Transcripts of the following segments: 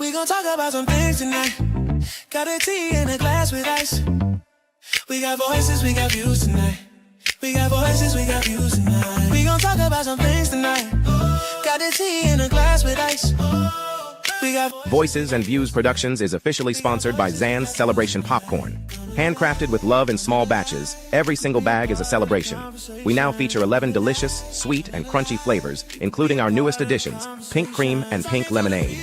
We gon' talk about some things tonight. Got a tea in a glass with ice. We got voices, we got views tonight. We got voices, we got views tonight. We gon' talk about some things tonight. Got a tea in a glass with ice. We got Voices and Views Productions is officially sponsored by Zan's Celebration Popcorn. Handcrafted with love in small batches, every single bag is a celebration. We now feature 11 delicious, sweet, and crunchy flavors, including our newest additions, pink cream and pink lemonade.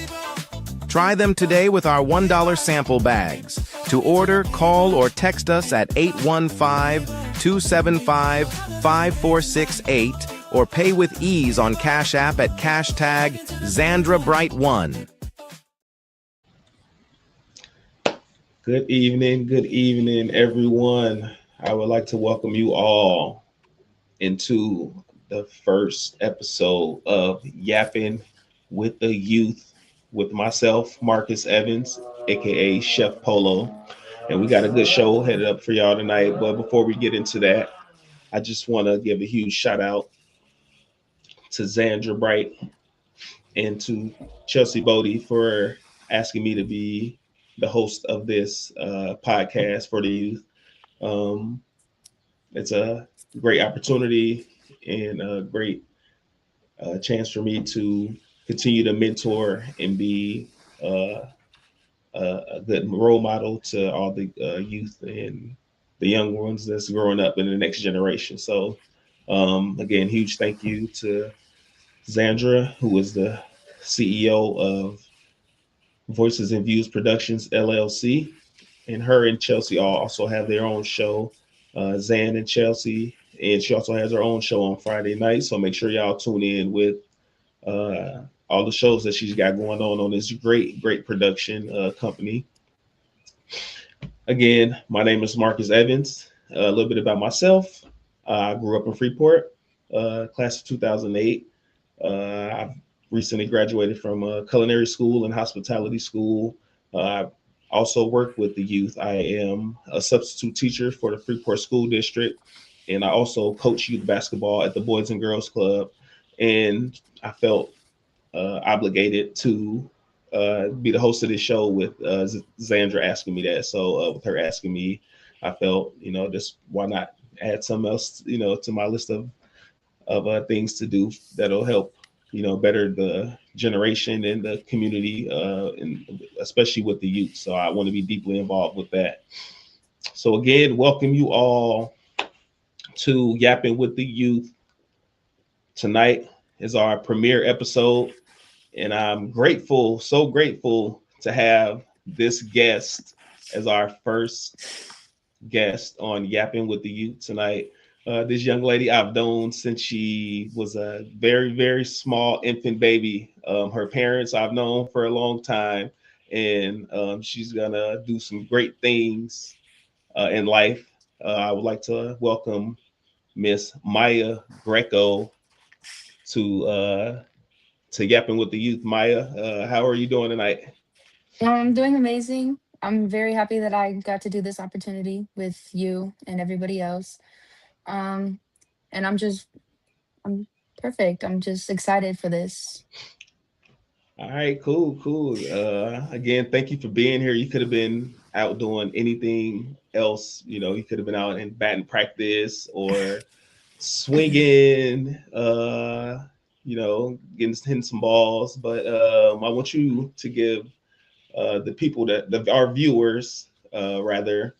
Try them today with our $1 sample bags. To order, call or text us at 815-275-5468 or pay with ease on Cash App at hashtag ZandraBright1. Good evening, everyone. I would like to welcome you all into the first episode of Yappin with the Youth with myself, Marcus Evans, aka Chef Polo. And we got a good show headed up for y'all tonight. But before we get into that, I just want to give a huge shout out to Zandra Bright and to Chelsea Bodie for asking me to be the host of this podcast for the youth. It's a great opportunity and a great chance for me to continue to mentor and be a good role model to all the youth and the young ones that's growing up in the next generation. So again, huge thank you to Zandra, who is the CEO of Voices and Views Productions, LLC. And her and Chelsea also have their own show, Zan and Chelsea. And she also has her own show on Friday night. So make sure y'all tune in with all the shows that she's got going on this great production company. Again, my name is Marcus Evans. A little bit about myself. I grew up in Freeport, class of 2008. I've recently graduated from a culinary school and hospitality school. I also work with the youth. I am a substitute teacher for the Freeport School District, and I also coach youth basketball at the Boys and Girls Club. And I felt obligated to be the host of this show with Zandra asking me that. So with her asking me, I felt, just why not add something else, to my list of things to do that'll help, better the generation and the community, and especially with the youth. So I want to be deeply involved with that. So again, welcome you all to Yapping with the Youth. Tonight is our premiere episode, and I'm grateful, so grateful to have this guest as our first guest on Yapping with the Youth tonight. This young lady I've known since she was a very, very small infant baby. Her parents I've known for a long time, and she's gonna do some great things in life. I would like to welcome Miss Mya Greco to Yapping with the Youth. Mya, how are you doing tonight? I'm doing amazing. I'm very happy that I got to do this opportunity with you and everybody else. Um, and I'm perfect. I'm just excited for this. All right, cool. Again, thank you for being here. You could have been out doing anything else. You could have been out in batting practice or swinging, hitting some balls. But I want you to give the people our viewers, rather,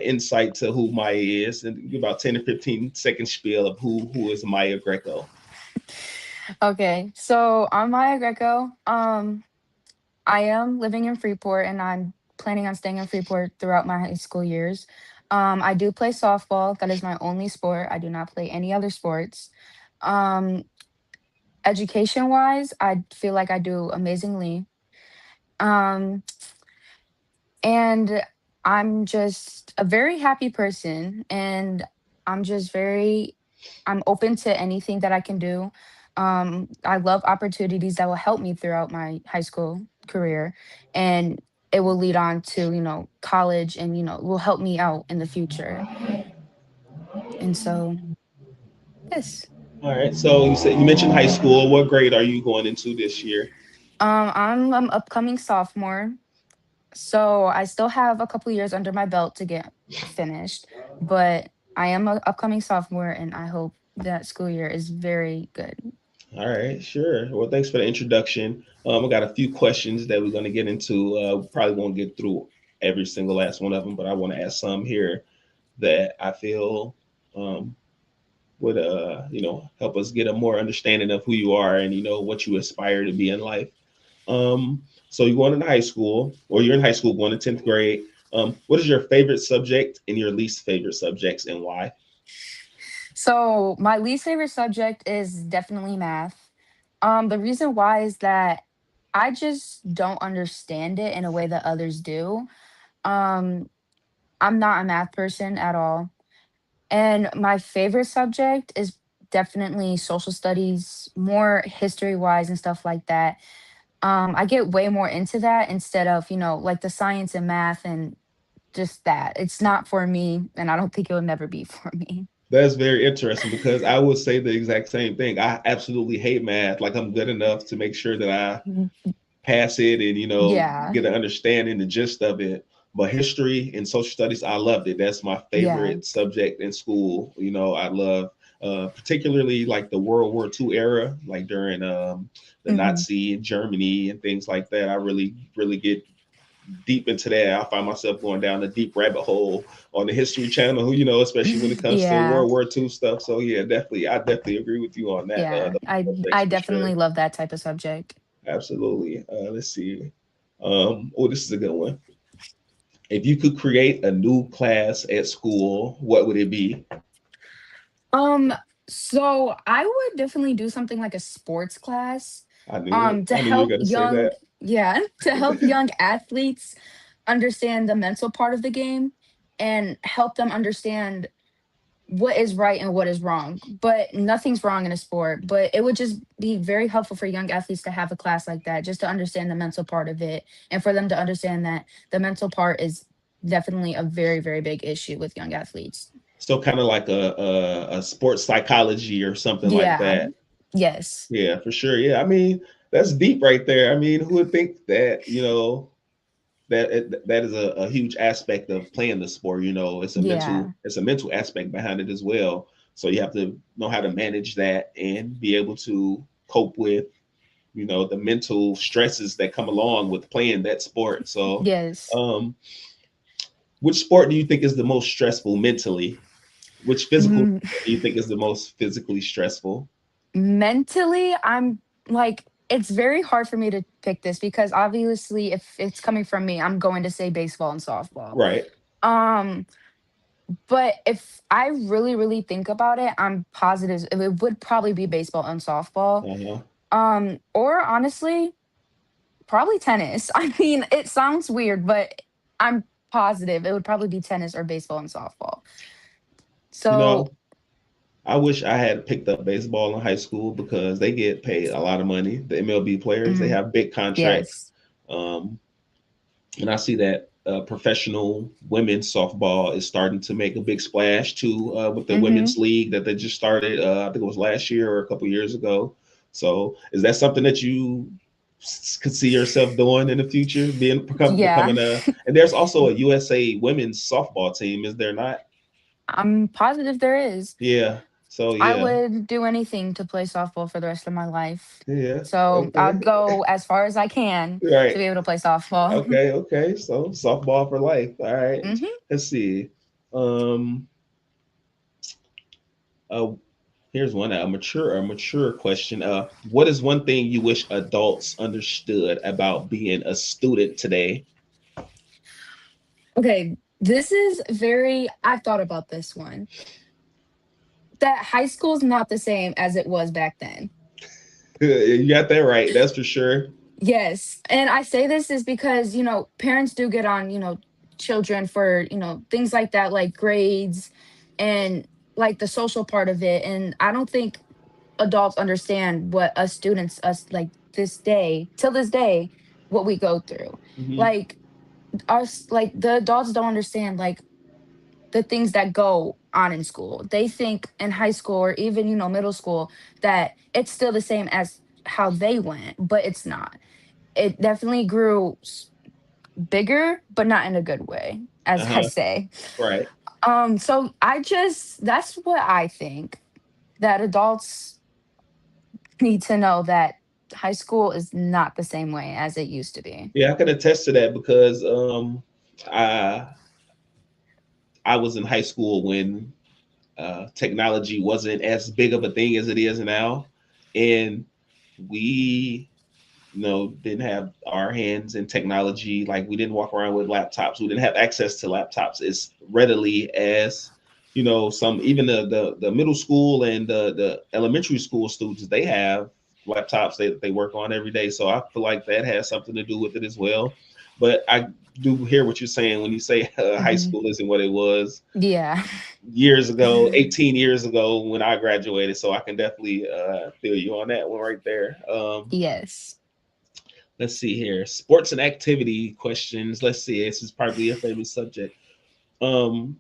insight to who Mya is, and give about 10 to 15 second spiel of who is Mya Greco. Okay, so I'm Mya Greco. I am living in Freeport, and I'm planning on staying in Freeport throughout my high school years. I do play softball. That is my only sport. I do not play any other sports. Um, Education wise, I feel like I do amazingly. Um, and I'm just a very happy person, and I'm just very I'm open to anything that I can do. I love opportunities that will help me throughout my high school career, and it will lead on to, college, and, will help me out in the future. And so, yes. All right. So you mentioned high school. What grade are you going into this year? I'm an upcoming sophomore, so I still have a couple years under my belt to get finished, but I am an upcoming sophomore, and I hope that school year is very good. All right, sure. Well, thanks for the introduction. I got a few questions that we're going to get into. Probably won't get through every single last one of them, but I want to ask some here that I feel um, would, help us get a more understanding of who you are and what you aspire to be in life. So you're going into high school, or you're in high school, going to 10th grade. What is your favorite subject and your least favorite subjects, and why? So my least favorite subject is definitely math. The reason why is that I just don't understand it in a way that others do. Um, I'm not a math person at all. And my favorite subject is definitely social studies, more history wise and stuff like that. I get way more into that instead of, like the science and math and just that. It's not for me, and I don't think it will never be for me. That's very interesting because I would say the exact same thing. I absolutely hate math. Like I'm good enough to make sure that I Mhm. pass it and Yeah. get an understanding the gist of it. But history and social studies, I loved it. That's my Yeah. favorite subject in school. I love particularly like the World War II era, like during the Hmm. Nazi and Germany and things like that. I really really get deep into that. I find myself going down a deep rabbit hole on the History Channel, especially when it comes to Yeah. World War II stuff. So yeah, definitely, I definitely agree with you on that. Yeah. Those subjects I for sure. definitely love that type of subject. Absolutely. Let's see. Oh, this is a good one. If you could create a new class at school, what would it be? Um, so I would definitely do something like a sports class, I knew it. to I knew you were help going to say young, that. yeah, to help young athletes understand the mental part of the game and help them understand what is right and what is wrong. But nothing's wrong in a sport, but it would just be very helpful for young athletes to have a class like that, just to understand the mental part of it and for them to understand that the mental part is definitely a very, very big issue with young athletes. So kind of like a sports psychology or something like Yeah. that. Yes. Yeah, for sure. Yeah, I mean that's deep right there. I mean, who would think that that is a huge aspect of playing the sport. Yeah. It's a mental aspect behind it as well. So you have to know how to manage that and be able to cope with the mental stresses that come along with playing that sport. So, Yes. um, which sport do you think is the most stressful mentally? Which physical Mm, sport do you think is the most physically stressful? mentally, I'm like, it's very hard for me to pick this because obviously, if it's coming from me, I'm going to say baseball and softball. Right. Um, but if I really, really think about it, I'm positive it would probably be baseball and softball. Uh-huh. Or honestly, probably tennis. I mean, it sounds weird, but I'm positive it would probably be tennis or baseball and softball. You know, So, I wish I had picked up baseball in high school because they get paid a lot of money. The MLB players, they mhm, have big contracts. yes. Um, and I see that professional women's softball is starting to make a big splash too with the Hmm. women's league that they just started. I think it was last year or a couple years ago. So, is that something that you could see yourself doing in the future, Yeah. becoming a? And there's also a USA women's softball team, is there not? I'm positive there is. Yeah. So I yeah, would do anything to play softball for the rest of my life. yeah. So Okay. I'd go as far as I can to Right. be able to play softball. Okay. Okay. So softball for life. All right. Hmm. Let's see. Um. Uh, Here's one a mature question. What is one thing you wish adults understood about being a student today? Okay, this is very, I've thought about this one. That high school's not the same as it was back then. You got that right. That's for sure. Yes. And I say this is because, parents do get on, children for, things like that, like grades and like the social part of it. And I don't think adults understand what us students, us like this day, till this day, what we go through. Hmm. Like us, like the adults don't understand like the things that go on in school. They think in high school or even, middle school that it's still the same as how they went, but it's not. it definitely grew bigger, but not in a good way, as I Uh-huh. say. Right. So that's what I think, that adults need to know, that high school is not the same way as it used to be. Yeah, I can attest to that because I I was in high school when technology wasn't as big of a thing as it is now, and we didn't have our hands in technology. Like we didn't walk around with laptops. We didn't have access to laptops as readily as some, even the middle school and the elementary school students. They have laptops they work on every day, so I feel like that has something to do with it as well. But I do hear what you're saying when you say high Mhm. school isn't what it was Yeah. years ago, 18 years ago when I graduated. So I can definitely feel you on that one right there. Yes. Let's see here. Sports and activity questions. Let's see. This is probably your favorite subject. Um,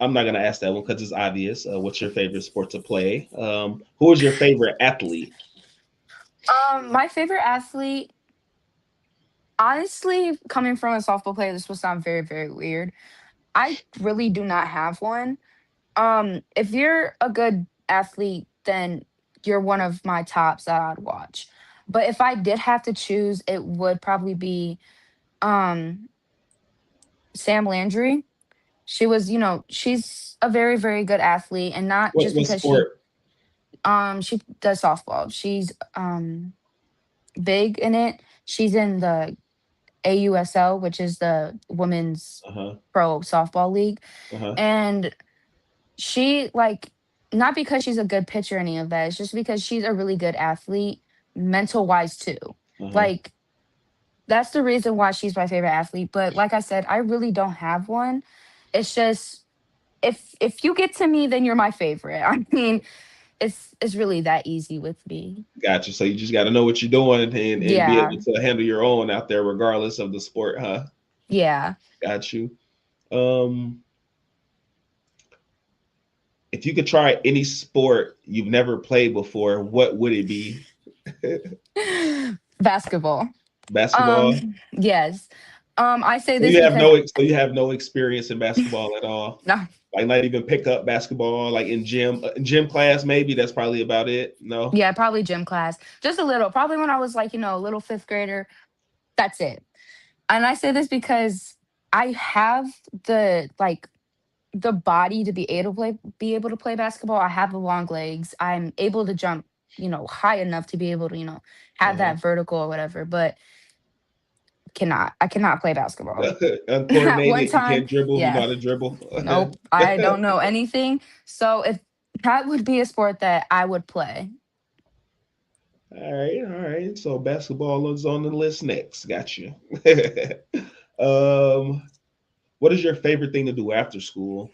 I'm not gonna ask that one because it's obvious. What's your favorite sport to play? Who is your favorite athlete? My favorite athlete, honestly, coming from a softball player, this will sound very, very weird. I really do not have one. If you're a good athlete, then you're one of my tops that I'd watch. But if I did have to choose, it would probably be um Sam Landry. She's a very, very good athlete, and not What just what because she sport? she does softball. She's big in it. She's in the AUSL, which is the women's Uh huh. pro softball league. Uh huh. And she, like, not because she's a good pitcher or any of that, it's just because she's a really good athlete, mental wise too. Uh huh. Like, that's the reason why she's my favorite athlete. But like I said, I really don't have one. It's just, if you get to me, then you're my favorite. I mean, it's really that easy with me. Gotcha. So you just got to know what you're doing and be Yeah. able to handle your own out there, regardless of the sport, huh? Yeah. Got you. Um, if you could try any sport you've never played before, what would it be? Basketball. Basketball. Yes. I say So this you have because no experience in basketball at all. no, Like not even pick up basketball, like in gym class maybe. That's probably about it. No. yeah, probably gym class. Just a little. Probably when I was like, a little fifth grader. That's it. And I say this because I have the body to be able to play basketball. I have the long legs. I'm able to jump, high enough to be able to, have Uh-huh. that vertical or whatever, but I cannot play basketball. At one Uncoordinated. You time, can't dribble. You know yeah, how to dribble. nope, I don't know anything. So if that would be a sport that I would play. All right, all right. So basketball is on the list next. Got you. um, what is your favorite thing to do after school?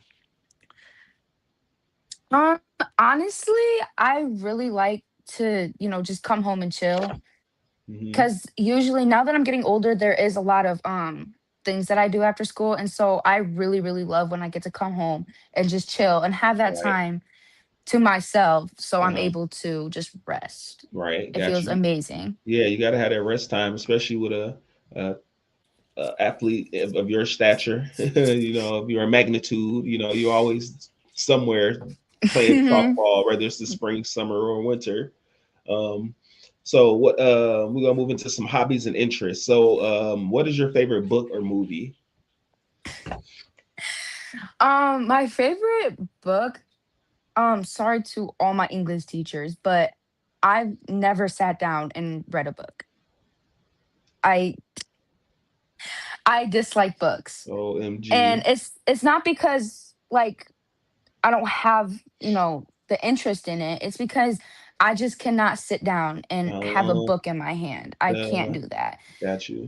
Um, Honestly, I really like to, just come home and chill. Hmm. Because usually now that I'm getting older, there is a lot of things that I do after school. And so I really, really love when I get to come home and just chill and have that Right. time to myself, so I'm Uh-huh. able to just rest. Right. It Got feels you. amazing. Yeah, you got to have that rest time, especially with a, athlete of your stature. Of your magnitude. You're always somewhere playing softball, whether it's the spring, summer, or winter. Um, so what we're gonna move into some hobbies and interests. So what is your favorite book or movie? My favorite book, sorry to all my English teachers, but I've never sat down and read a book. I I dislike books. And OMG. it's not because, like, I don't have, the interest in it. It's because I just cannot sit down and have a Uh, book in my hand. I can't uh, do that. got you.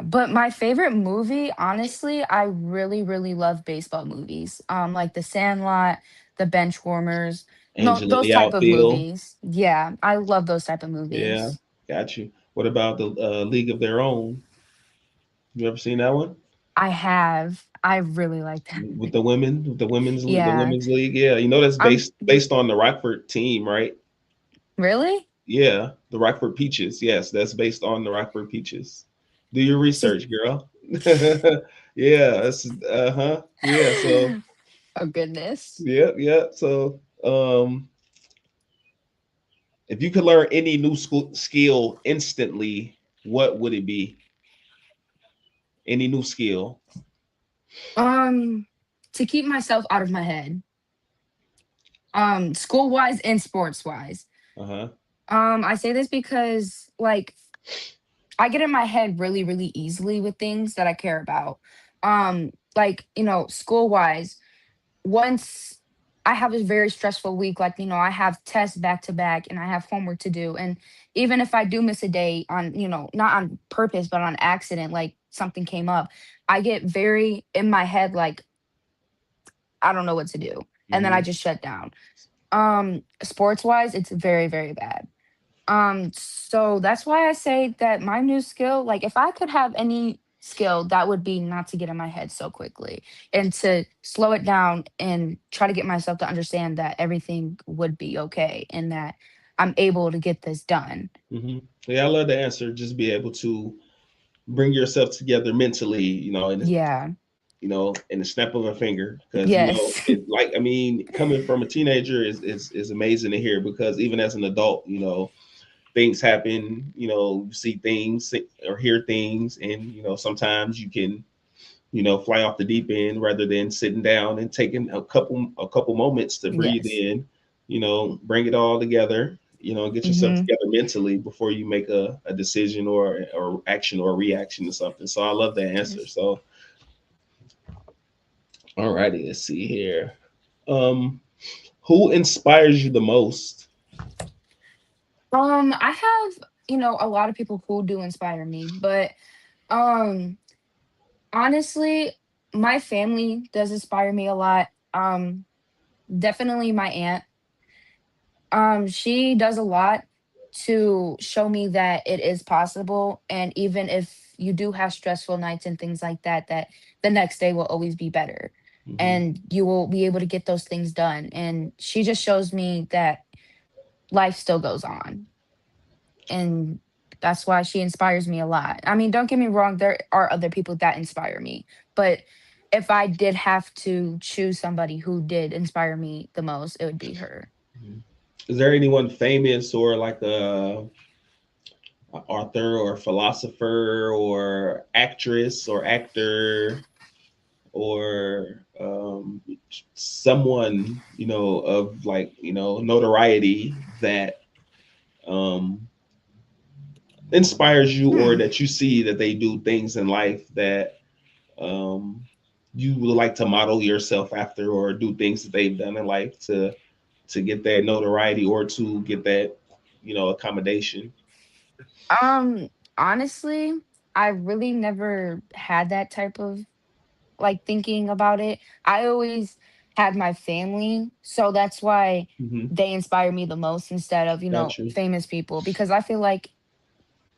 But my favorite movie, honestly, I really, really love baseball movies. Like The Sandlot, The Benchwarmers, no, Angel in those the type of outfield. movies. Yeah, I love those type of Yeah, movies. got you. What about the League of Their Own? You ever seen that one I have. I really like that with movie. the women, the Yeah. women's league? Yeah, that's I'm based on the Rockford team, right? Really? Yeah, the Rockford Peaches. Yes, that's based on the Rockford Peaches. Do your So, research, girl. Yeah, that's uh-huh. Yeah, so oh goodness. yep, yep. So if you could learn any new skill instantly, what would it be? Any new skill? Um, to keep myself out of my head, school wise and sports wise. Uh-huh. I say this because like I get in my head really, really easily with things that I care about. Like, school wise, once I have a very stressful week, like, I have tests back to back and I have homework to do. And even if I do miss a day on, not on purpose, but on accident, like something came up, I get very in my head, like, I don't know what to do. And then I Mm-hmm. just shut down. Sports wise, it's very, very bad. So that's why I say that my new skill, like if I could have any skill, that would be not to get in my head so quickly and to slow it down and try to get myself to understand that everything would be okay and that I'm able to get this done. Mm-hmm. Yeah, I love the answer. Just be able to bring yourself together mentally, Yeah. in the snap of a finger. Because Yes. it, like, I mean, coming from a teenager is amazing to hear. Because even as an adult, things happen. You see things or hear things, and sometimes you can fly off the deep end rather than sitting down and taking a couple moments to breathe Yes. in, bring it all together, get yourself Hmm. together mentally before you make a decision or action or reaction to something. So I love that answer. Yes. So all righty, let's see here. Um, who inspires you the most? I have, a lot of people who do inspire me, but um honestly, my family does inspire me a lot. Definitely my aunt. She does a lot to show me that it is possible, and even if you do have stressful nights and things like that, that the next day will always be better, Hmm. and you will be able to get those things done. And she just shows me that life still goes on, and that's why she inspires me a lot. I mean, don't get me wrong, there are other people that inspire me, but if I did have to choose somebody who did inspire me the most, it would be her. Is there anyone famous or like a author or philosopher or actress or actor or someone of like notoriety that um, inspires you, or Hmm. that you see that they do things in life that um, you would like to model yourself after, or do things that they've done in life to get that notoriety or to get that accommodation. Um, Honestly, I really never had that type of like thinking about it. I always had my family, so that's why Hmm. they inspire me the most instead of, Got you. famous people because I feel like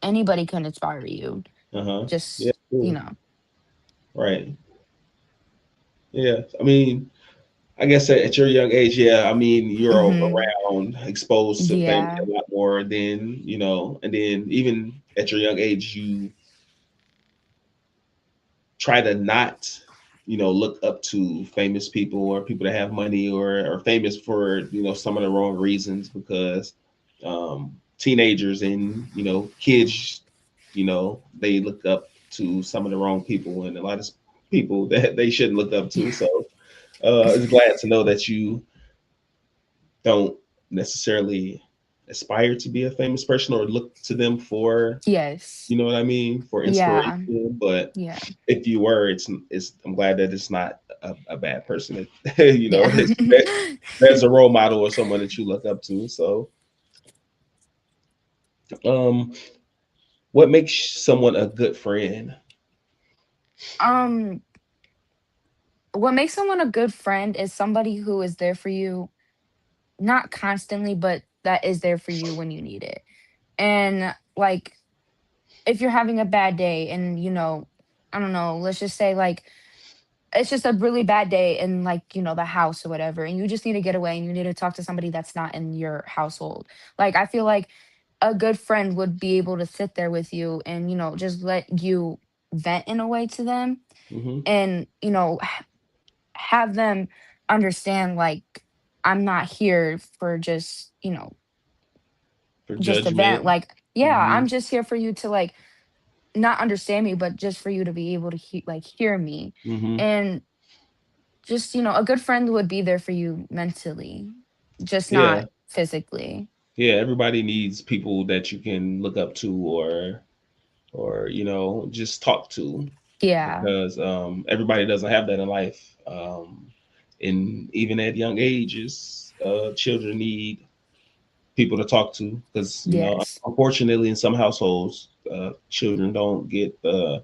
anybody can inspire you. Uh-huh. Yeah, Just, you cool. know. Right. Yeah, I mean, I guess at your young age, yeah, I mean, you're Mhm. around, exposed to family Yeah. a lot more than, and then even at your young age, you try to not, look up to famous people or people that have money or famous for, some of the wrong reasons, because teenagers and, kids, they look up to some of the wrong people and a lot of people that they shouldn't look up to. So it's glad to know that you don't necessarily aspire to be a famous person or look to them for, Yes. what I mean, for Yeah. inspiration. But Yeah. if you were, it's I'm glad that it's not a bad person. Yeah. There's a role model or someone that you look up to. So, um, what makes someone a good friend? um what makes someone a good friend is somebody who is there for you, not constantly, but that is there for you when you need it. And like if you're having a bad day and I don't know, let's just say like it's just a really bad day in like, the house or whatever, and you just need to get away and you need to talk to somebody that's not in your household. Like I feel like a good friend would be able to sit there with you and, just let you vent in a way to them, Hmm. and, have them understand, like, I'm not here for For just a vent. judgment. Like, yeah, Hmm. I'm just here for you to, like, not understand me, but just for you to be able to hear me. Hmm. And just, a good friend would be there for you mentally, just Yeah. not physically. Yeah. Everybody needs people that you can look up to, or just talk to, Yeah. because everybody doesn't have that in life. And even at young ages, children need people to talk to, because Yes. unfortunately, in some households, children don't get the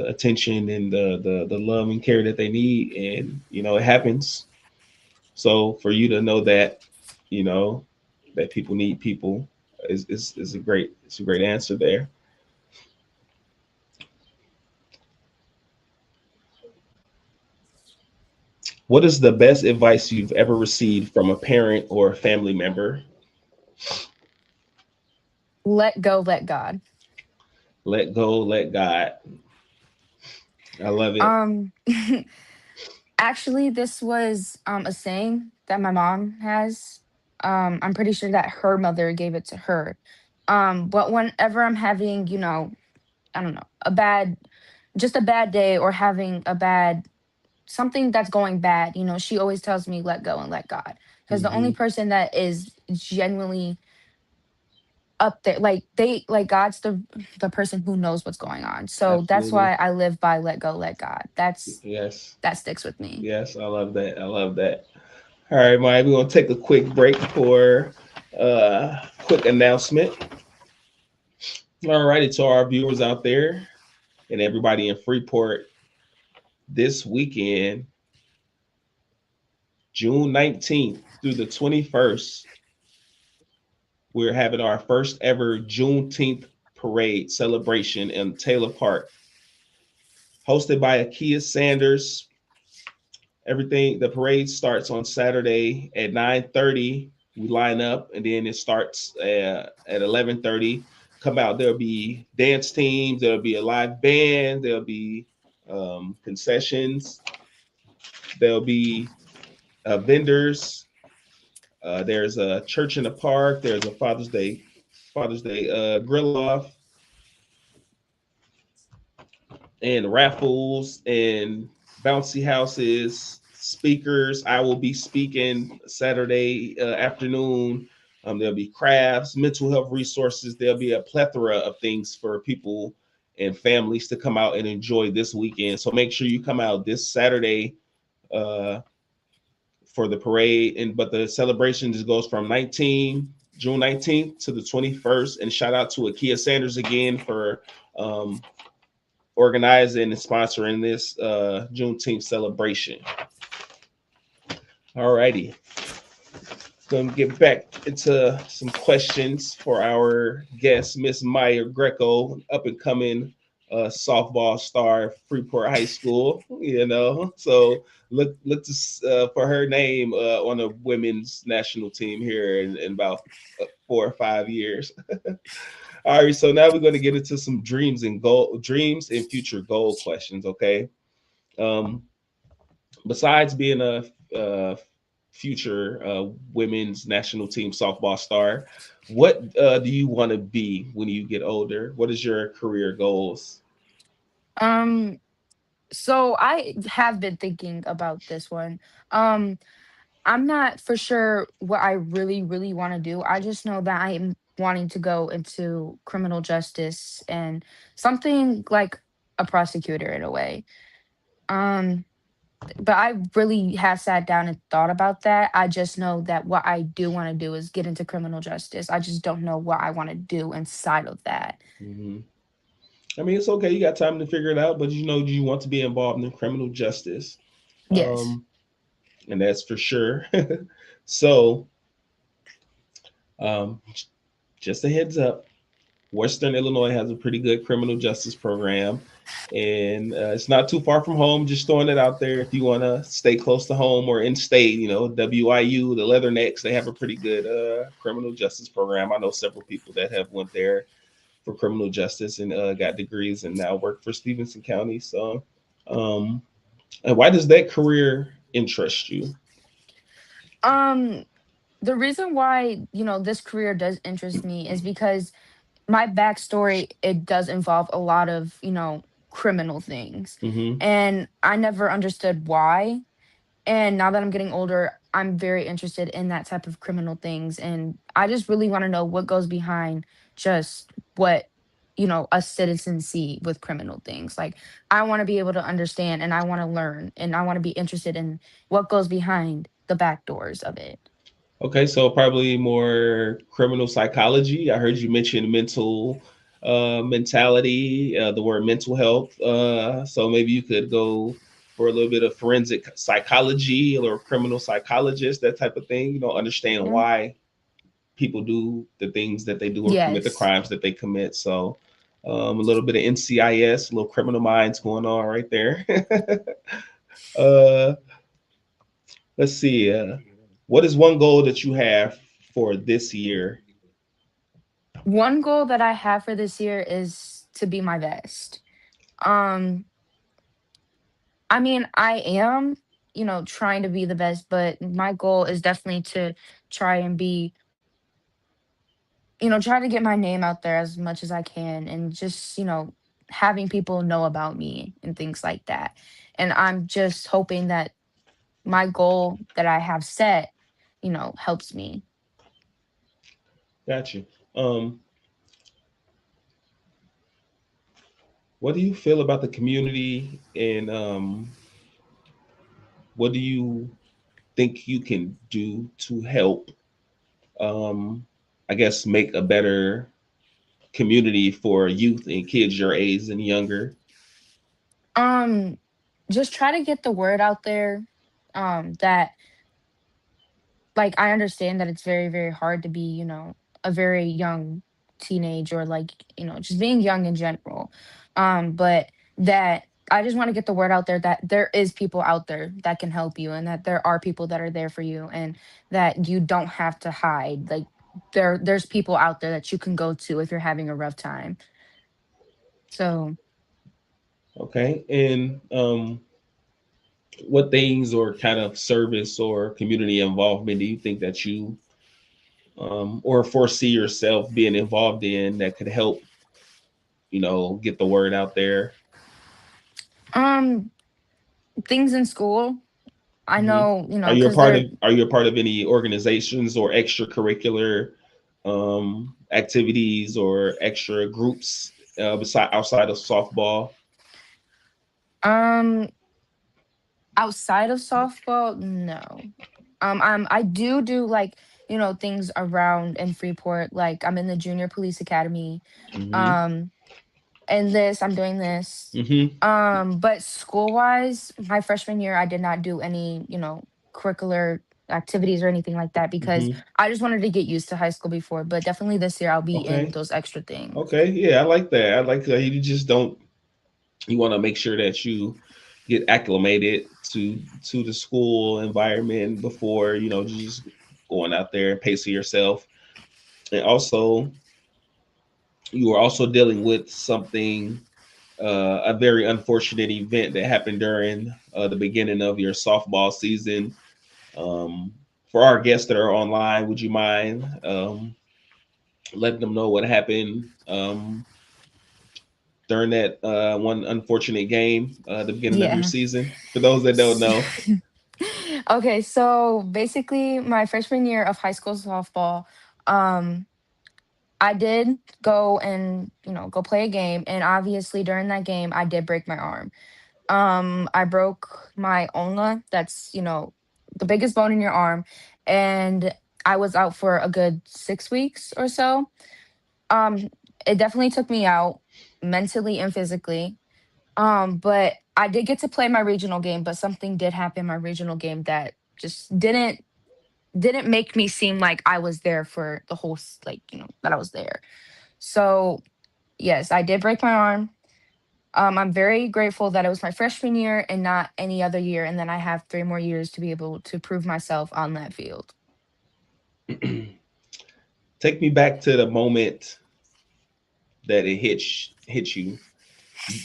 attention and the love and care that they need, and it happens. So for you to know that, you know that people need people, is a great answer there. What is the best advice you've ever received from a parent or a family member? Let go, let God. Let go, let God. I love it. Um, Actually, this was a saying that my mom has. I'm pretty sure that her mother gave it to her. But whenever I'm having, I don't know, just a bad day, or having a bad something that's going bad, she always tells me let go and let God. Because the only Hmm. person that is genuinely up there, like God's the person who knows what's going on. So that's Absolutely. why I live by let go, let God. Yes. That sticks with me. Yes. I love that. I love that. All right, Maya, we're going to take a quick break for quick announcement. All righty, to our viewers out there and everybody in Freeport, this weekend, June 19th through the 21st, we're having our first ever Juneteenth parade celebration in Taylor Park, hosted by Akia Sanders. The parade starts on Saturday at 9:30. We line up, and then it starts at 11:30. Come out. There'll be dance teams. There'll be a live band. There'll be concessions. There'll be vendors. There's a church in the park. There's a Father's Day grill off, and raffles and bouncy houses, speakers. I will be speaking Saturday afternoon. There'll be crafts, mental health resources. There'll be a plethora of things for people and families to come out and enjoy this weekend. So make sure you come out this Saturday uh, for the parade. But the celebration just goes from June 19th to the 21st. And shout out to Akia Sanders again for um, organizing and sponsoring this Juneteenth celebration. All righty. Going to get back into some questions for our guest, Miss Mya Greco, up and coming softball star, Freeport High School. So look for her name on the women's national team here in about 4 or 5 years. All right, so now we're going to get into some dreams and future goal questions. Okay. Um, Besides being a future women's national team softball star, what do you want to be when you get older? What is your career goals? Um, so I have been thinking about this one. Um, I'm not for sure what I really, really want to do. I just know that I am wanting to go into criminal justice and something like a prosecutor in a way. Um, but I really have sat down and thought about that. I just know that what I do want to do is get into criminal justice. I just don't know what I want to do inside of that. Hmm. I mean, it's okay. You got time to figure it out, but you want to be involved in criminal justice, Yes. um, and that's for sure. So, um, just a heads up. Western Illinois has a pretty good criminal justice program, and it's not too far from home. Just throwing it out there if you want to stay close to home or in state. You know, WIU, the Leathernecks, they have a pretty good criminal justice program. I know several people that have went there for criminal justice and got degrees and now work for Stephenson County. So, um, and why does that career interest you? Um, the reason why, this career does interest me is because my backstory, it does involve a lot of, criminal things. Mm-hmm. And I never understood why. And now that I'm getting older, I'm very interested in that type of criminal things. And I just really want to know what goes behind just what, a citizen see with criminal things. Like, I want to be able to understand and I want to learn and I want to be interested in what goes behind the back doors of it. Okay, so probably more criminal psychology. I heard you mention mental mentality, the word mental health. So maybe you could go for a little bit of forensic psychology or criminal psychologist, that type of thing. You know, understand Yeah. why people do the things that they do or commit the Yes. crimes that they commit. So a little bit of NCIS, a little criminal minds going on right there. uh, let's see. What is one goal that you have for this year? One goal that I have for this year is to be my best. Um, I mean, I am, trying to be the best, but my goal is definitely to try and be, try to get my name out there as much as I can and just, having people know about me and things like that. And I'm just hoping that my goal that I have set, helps me. Got you. Um, what do you feel about the community, and what do you think you can do to help? Um, I guess make a better community for youth and kids your age and younger. Um, just try to get the word out there, that like I understand that it's very, very hard to be, a very young teenage or like, just being young in general. But that I just want to get the word out there that there is people out there that can help you and that there are people that are there for you and that you don't have to hide. Like there's people out there that you can go to if you're having a rough time. So, Okay, and what things or kind of service or community involvement do you think that you or foresee yourself being involved in that could help, get the word out there? um things in school, I Hmm. know, Are you a cuz part they're of Are you a part of any organizations or extracurricular activities or extra groups beside outside of softball? um outside of softball, no. I do like, things around in Freeport. Like I'm in the Junior Police Academy. Hmm. Um, and I'm doing this. Hmm. But school wise, my freshman year, I did not do any, curricular activities or anything like that because Hmm. I just wanted to get used to high school before. But definitely this year, I'll be in Okay. those extra things. Okay. Yeah, I like that. I like that you just don't. You want to make sure that you get acclimated to the school environment before just going out there and pacing yourself. And also, you are also dealing with something, a very unfortunate event that happened during the beginning of your softball season. Um, for our guests that are online, would you mind letting them know what happened during that one unfortunate game, the beginning of your Yeah. season? For those that don't know. Okay, so basically, my freshman year of high school softball, um, I did go and, go play a game. And obviously during that game, I did break my arm. I broke my ulna. That's, the biggest bone in your arm. And I was out for a good 6 weeks or so. Um, it definitely took me out mentally and physically. But I did get to play my regional game, but something did happen my regional game that just didn't make me seem like I was there for the whole like, that I was there. So, yes, I did break my arm. I'm very grateful that it was my freshman year and not any other year, and then I have 3 more years to be able to prove myself on that field. Take me back to the moment that it hit you.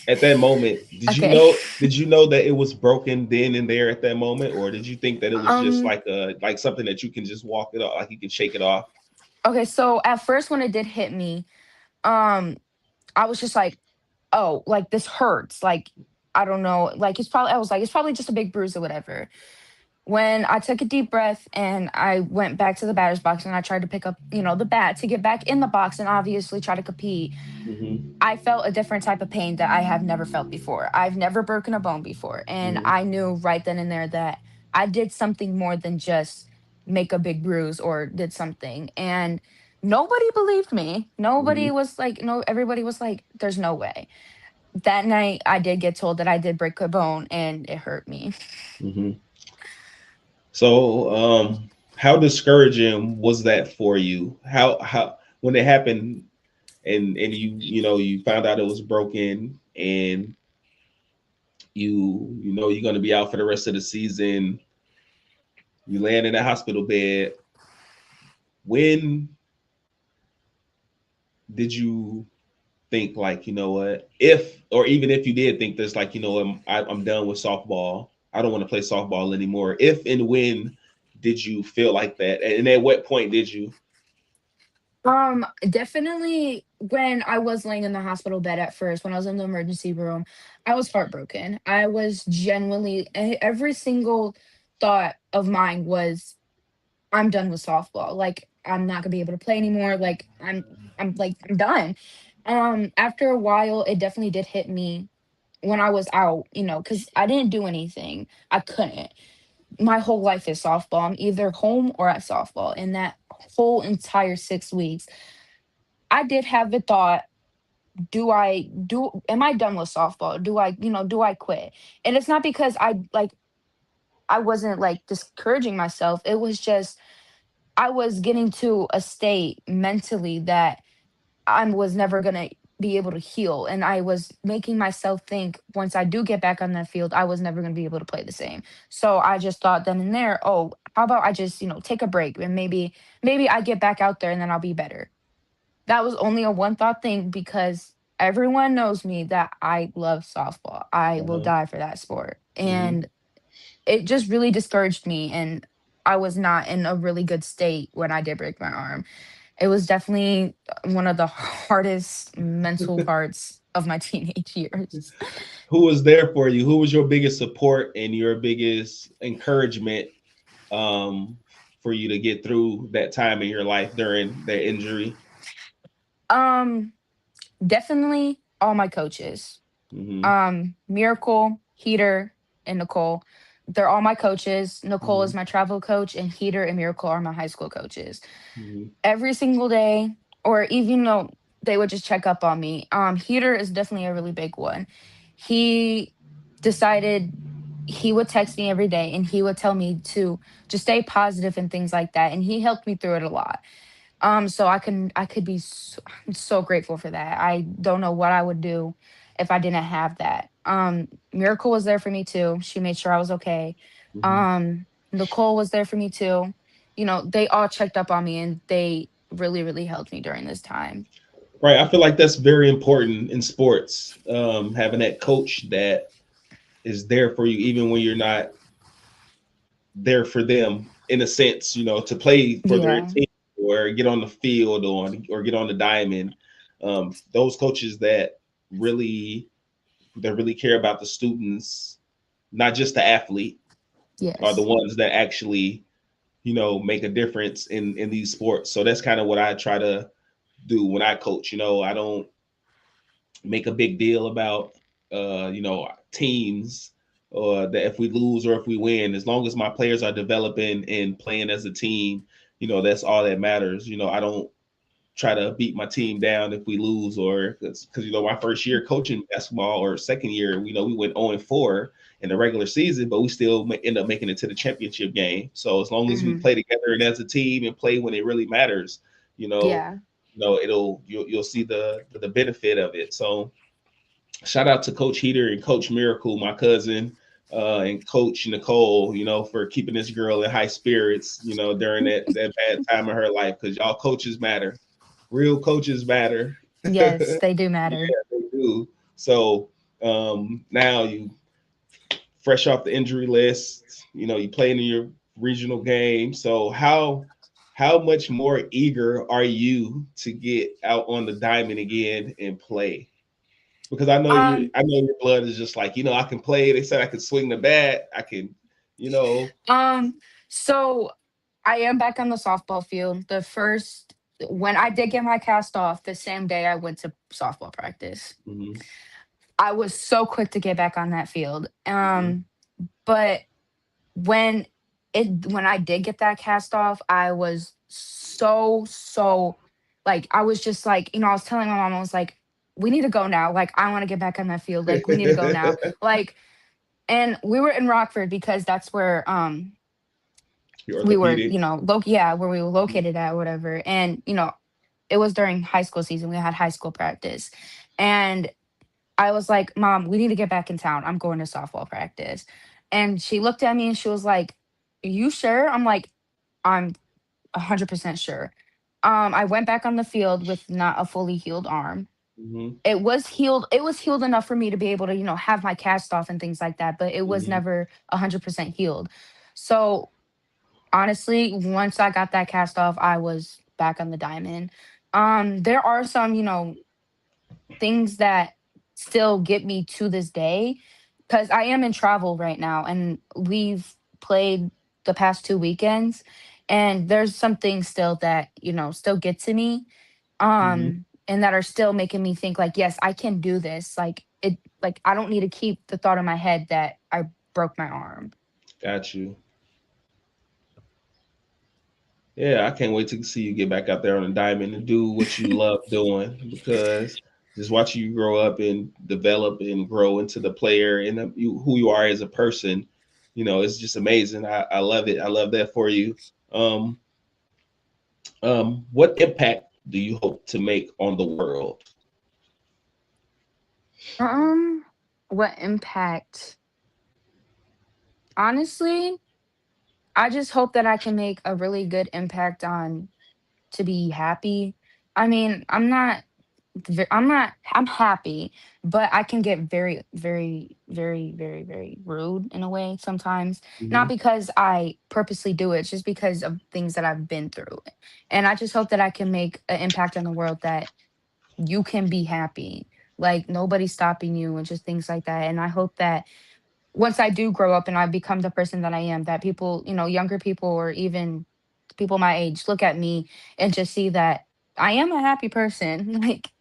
At that moment, Okay. did you know that it was broken then and there at that moment, or did you think that it was just um like something that you can just walk it off, like you can shake it off? okay, so at first when it did hit me, um I was just like, oh, like this hurts. Like, I don't know. Like, I was like, it's probably just a big bruise or whatever. When I took a deep breath and I went back to the batter's box and I tried to pick up, the bat to get back in the box and obviously try to compete, Mm-hmm. I felt a different type of pain that I have never felt before. I've never broken a bone before. And Mm-hmm. I knew right then and there that I did something more than just make a big bruise or did something. And nobody believed me. Mm-hmm. Nobody was like, no, everybody was like, there's no way. That night, I did get told that I did break a bone and it hurt me. Mm-hmm. So, how discouraging was that for you? How when it happened and you found out it was broken and you're going to be out for the rest of the season. You land in a hospital bed. When did you think like, you know what, if or even if you did think this, like, I'm done with softball, I don't want to play softball anymore, if and when did you feel like that, and at what point did you? Definitely when I was laying in the hospital bed at first, when I was in the emergency room, I was heartbroken. I was genuinely, every single thought of mine was, I'm done with softball. Like, I'm not gonna be able to play anymore. Like, I'm done. After a while, it definitely did hit me when I was out, because I didn't do anything. I couldn't. My whole life is softball. I'm either home or at softball. And that whole entire 6 weeks, I did have the thought, am I done with softball? Do I quit? And it's not because I wasn't like discouraging myself. It was just I was getting to a state mentally that I was never gonna be able to heal. And I was making myself think once I do get back on that field, I was never gonna be able to play the same. So I just thought then and there, oh, how about I just, take a break and maybe I get back out there and then I'll be better. That was only a one thought thing because everyone knows me that I love softball. I will Uh-huh. die for that sport. Mm-hmm. And it just really discouraged me, and I was not in a really good state when I did break my arm. It was definitely one of the hardest mental parts of my teenage years. Who was there for you? Who was your biggest support and your biggest encouragement, um, for you to get through that time in your life during that injury? Um, Definitely all my coaches. Mm-hmm. Miracle, Heater, and Nicole. They're all my coaches. Nicole Mm-hmm. is my travel coach, and Heater and Miracle are my high school coaches. Mm-hmm. Every single day, or even though they would just check up on me. Heater is definitely a really big one. He decided he would text me every day and he would tell me to just stay positive and things like that. And he helped me through it a lot. So I could be I'm so grateful for that. I don't know what I would do if I didn't have that. Miracle was there for me too. She made sure I was okay. Mm-hmm. Nicole was there for me too. They all checked up on me and they really, really helped me during this time. Right. I feel like that's very important in sports. Having that coach that is there for you, even when you're not there for them, in a sense, to play for their Yeah. team or get on the field or get on the diamond. Those coaches really that really care about the students, not just the athlete, are the Yes. ones that actually, make a difference in these sports. So that's kind of what I try to do when I coach. I don't make a big deal about teams, or that if we lose or if we win, as long as my players are developing and playing as a team, that's all that matters. I don't try to beat my team down if we lose, or because my first year coaching basketball, or second year, we went 0-4 in the regular season, but we still end up making it to the championship game. So as long as we Hmm. play together and as a team and play when it really matters, you know Yeah. you'll see the benefit of it. So shout out to Coach Heater and Coach Miracle, my cousin, and Coach Nicole, for keeping this girl in high spirits, during that bad time of her life, because y'all coaches matter. Real coaches matter. Yes, they do Yeah, matter. they do. So now you fresh off the injury list, you playing in your regional game. So how much more eager are you to get out on the diamond again and play? Because Um, I know your blood is just like, I can play. They said I could swing the bat. I can, you know. um, so I am back on the softball field. The first when I did get my cast off, the same day I went to softball practice. Mhm, I was so quick to get back on that field. mhm, But when when I did get that cast off, I was so like I was just like, I was telling my mom, I was like, we need to go now. Like, I want to get back on that field. Like, we need to go now. Like, and we were in Rockford because that's where Your we were, orthopedic. yeah, where we were Mhm, located at, whatever. And, it was during high school season. We had high school practice. And I was like, Mom, we need to get back in town. I'm going to softball practice. And she looked at me and she was like, you sure? I'm like, I'm 100% sure. I went back on the field with not a fully healed arm. mhm, It was healed. It was healed enough for me to be able to, have my cast off and things like that, but it was mhm, never 100% healed. So honestly, once I got that cast off, I was back on the diamond. There are some, things that still get me to this day because I am in travel right now and we've played the past 2 weekends and there's some things still that, still get to me. mhm. And that are still making me think like, yes, I can do this. Like I don't need to keep the thought in my head that I broke my arm. Got you. Yeah, I can't wait to see you get back out there on the diamond and do what you love doing, because just watching you grow up and develop and grow into the player and who you are as a person, it's just amazing. I love it. I love that for you. Um, what impact do you hope to make on the world? Um, what impact? Honestly, I just hope that I can make a really good impact on to be happy. I mean, I'm happy, but I can get very, very, very, very, very rude in a way sometimes. Not Hmm. because I purposely do it, it's just because of things that I've been through. And I just hope that I can make an impact on the world that you can be happy. Like nobody's stopping you and just things like that. And I hope that once I do grow up and I become the person that I am, that people, younger people or even people my age look at me and just see that I am a happy person. Like,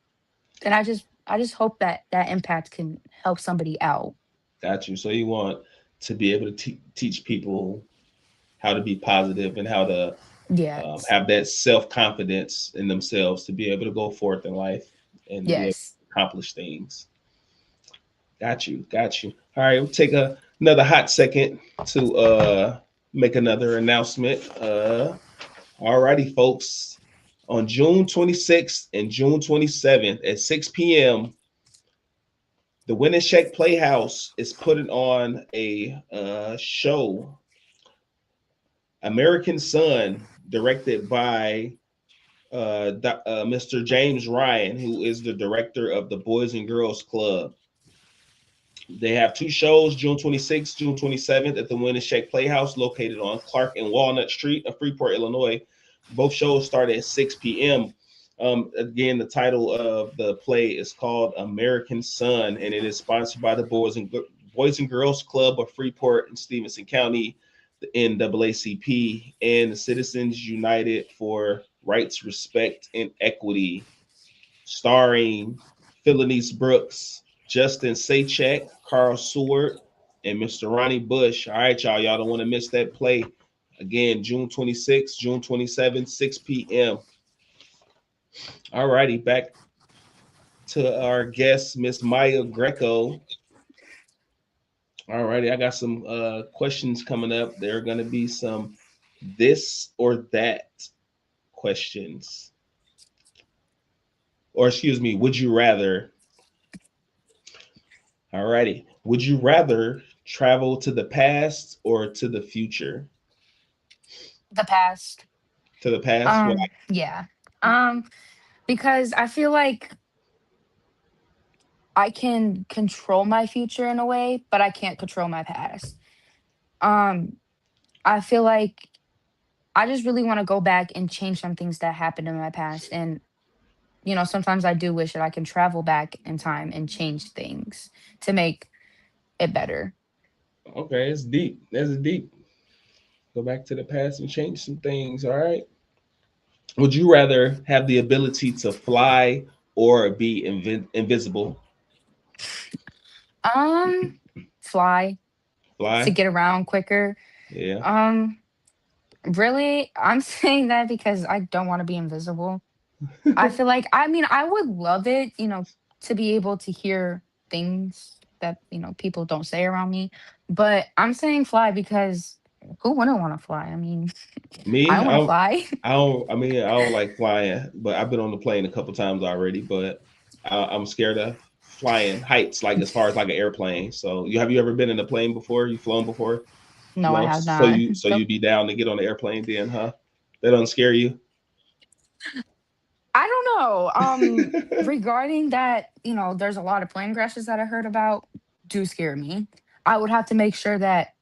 and I just hope that that impact can help somebody out. Got you. So you want to be able to teach people how to be positive and how to Yes. have that self confidence in themselves to be able to go forth in life and to be able Yes. to accomplish things. Got you. Got you. All right, we'll take another hot second to make another announcement. All righty, folks. On June 26th and June 27th at 6 p.m., the Winneshank Playhouse is putting on a show, American Son, directed by Mr. James Ryan, who is the director of the Boys and Girls Club. They have two shows, June 26th, June 27th, at the Winneshank Playhouse, located on Clark and Walnut Street of Freeport, Illinois. Both shows start at 6 p.m. Again, the title of the play is called American Son, and it is sponsored by the Boys and Girls Club of Freeport and Stephenson County, the NAACP, and the Citizens United for Rights, Respect, and Equity, starring Philonise Brooks, Justin Sachek, Carl Seward, and Mr. Ronnie Bush. All right, y'all. Y'all don't want to miss that play. Again, June 26th, June 27th, 6 p.m. All righty, back to our guest, Miss Mya Greco. All righty, I got some questions coming up. There are going to be some this or that questions. Or excuse me, would you rather? All righty. Would you rather travel to the past or to the future? The past. To the past? Why? Yeah. Um, because I feel like I can control my future in a way, but I can't control my past. Um, I feel like I just really want to go back and change some things that happened in my past. And, sometimes I do wish that I can travel back in time and change things to make it better. Okay, it's deep. That's deep. Go back to the past and change some things. All right. Would you rather have the ability to fly or be invisible? Um, Fly to Fly? get around quicker. Yeah. Um, Really, I'm saying that because I don't want to be invisible. I feel like, I mean, I would love it, to be able to hear things that, people don't say around me. But I'm saying fly because who wouldn't want to fly? I mean, I Me, want to fly. I mean, I don't like flying, but I've been on the plane a couple times already. But I'm scared of flying heights, like as far as like an airplane. So, have you ever been in a plane before? You flown before? No, I No. have So not. you'd Nope. be down to get on the airplane then, huh? That doesn't scare you? I don't know. Regarding that, there's a lot of plane crashes that I heard about do scare me. I would have to make sure that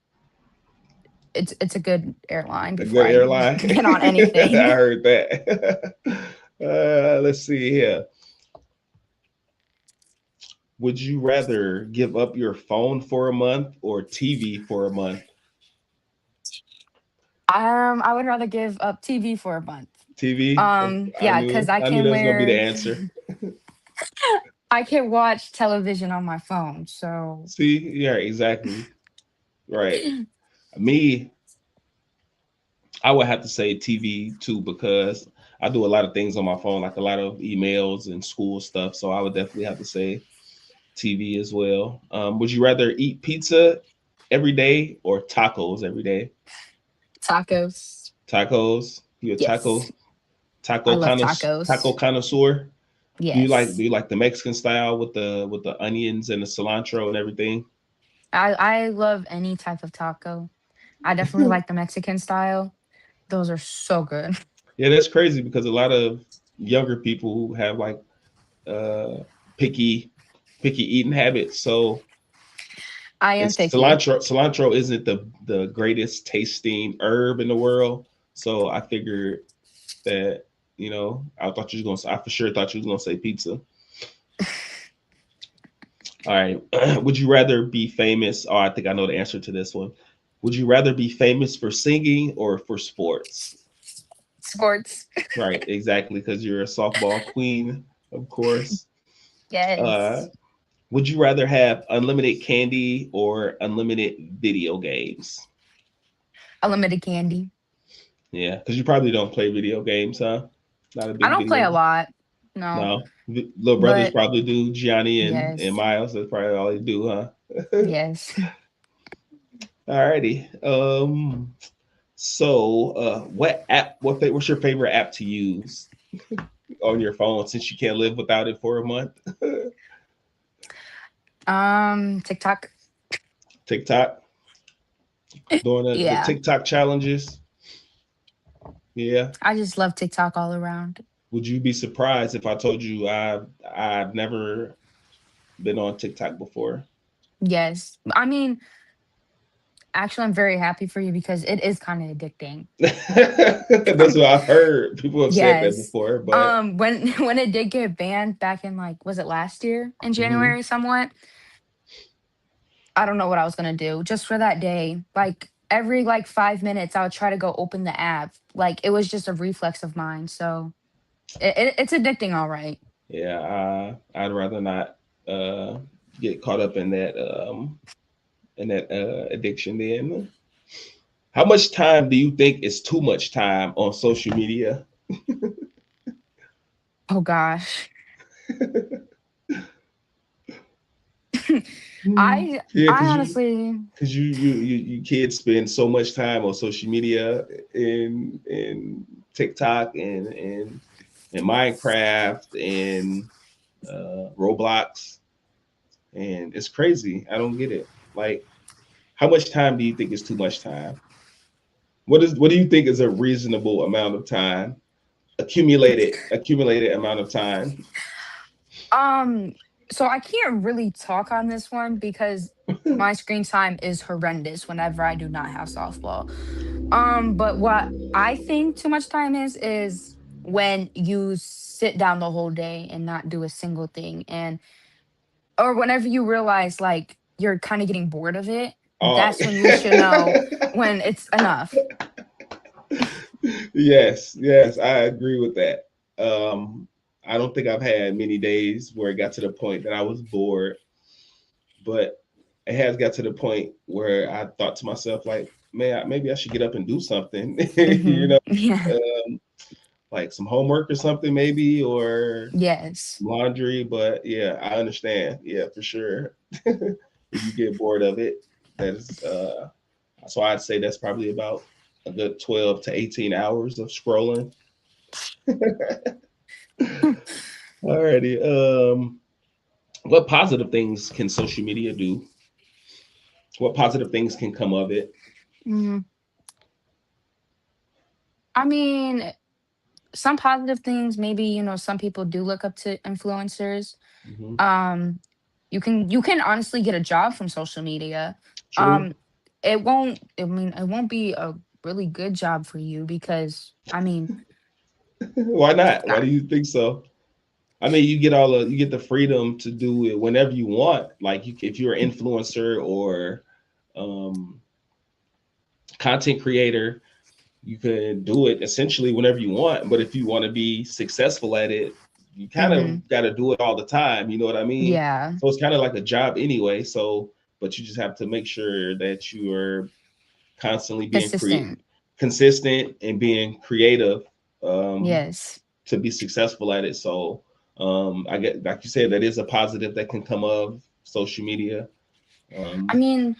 it's a good airline A before good I airline. get on I anything. heard that. Let's see here. Would you rather give up your phone for a month or TV for a month? I would rather give up TV for a month. TV? Yeah, because I knew that was gonna be the answer. I can watch television on my phone. So See, yeah, exactly. Right. Me, I would have to say TV too because I do a lot of things on my phone, like a lot of emails and school stuff. So I would definitely have to say TV as well. Would you rather eat pizza every day or tacos every day? tacos. Tacos. You a Yes. I love taco tacos. connoisseur? Do Yes. you like the Mexican style with the onions and the cilantro and everything? I love any type of taco. I definitely like the Mexican style. Those are so good. Yeah, that's crazy because a lot of younger people who have like uh picky picky eating habits. So I am it's picky. cilantro isn't the greatest tasting herb in the world. So I figured that, I thought you was gonna I for sure thought you was gonna say pizza. All right. Would you rather be famous? Oh, I think I know the answer to this one. Would you rather be famous for singing or for sports? Sports. Right, exactly, because you're a softball queen, of course. Uh, Yes. would you rather have unlimited candy or unlimited video games? Unlimited candy. Yeah, because you probably don't play video games, huh? Not a I big don't play video. a lot. No. No, little brothers But probably do. Gianni and yes. Miles, that's probably all they do, huh? Yes. Alrighty. What's your favorite app to use on your phone since you can't live without it for a month? TikTok. TikTok, doing the Yeah. TikTok challenges. Yeah. I just love TikTok all around. Would you be surprised if I told you I've never been on TikTok before? Yes. I mean, actually, I'm very happy for you because it is kind of addicting. That's what I've heard. People have said that Yes. before, but When when it did get banned back in, like, was it last year in mhm. January somewhat? I don't know what I was gonna do just for that day. Like every like 5 minutes, I would try to go open the app. Like it was just a reflex of mine. So it's addicting, all right. Yeah, I'd rather not uh, get caught up in that addiction. Then, how much time do you think is too much time on social media? Oh gosh. Mm. I Yeah, I honestly because you kids spend so much time on social media in TikTok and Minecraft and Roblox. And it's crazy. I don't get it. Like, how much time do you think is too much time? What do you think is a reasonable amount of time? Accumulated amount of time. Um, so I can't really talk on this one because my screen time is horrendous whenever I do not have softball. But what I think too much time is when you sit down the whole day and not do a single thing, and or whenever you realize like you're kind of getting bored of it, Uh, that's when you should know when it's enough. yes, yes, I agree with that. Um, I don't think I've had many days where it got to the point that I was bored, but it has got to the point where I thought to myself, like, man, maybe I should get up and do something, you know, Yeah. um, like some homework or something, maybe, or Yes. laundry. But yeah, I understand. Yeah, for sure. If you get bored of it, that is, so I'd say that's probably about a good 12 to 18 hours of scrolling. Alrighty. What positive things can social media do? What positive things can come of it? Mm, I mean, some positive things, maybe, some people do look up to influencers. Hmm. Um, you can honestly get a job from social media. True. Um, it won't be a really good job for you because Why not? Why I- do you think so? I mean, you get the freedom to do it whenever you want. Like, if you're an influencer or um, content creator, you can do it essentially whenever you want. But if you want to be successful at it, you kind mhm, of got to do it all the time. You know what I mean? yeah, So it's kind of like a job anyway. So, but you just have to make sure that you are constantly being consistent. consistent and being creative, um, Yes. to be successful at it. So, I get, like you said, that is a positive that can come of social media. I Um, mean,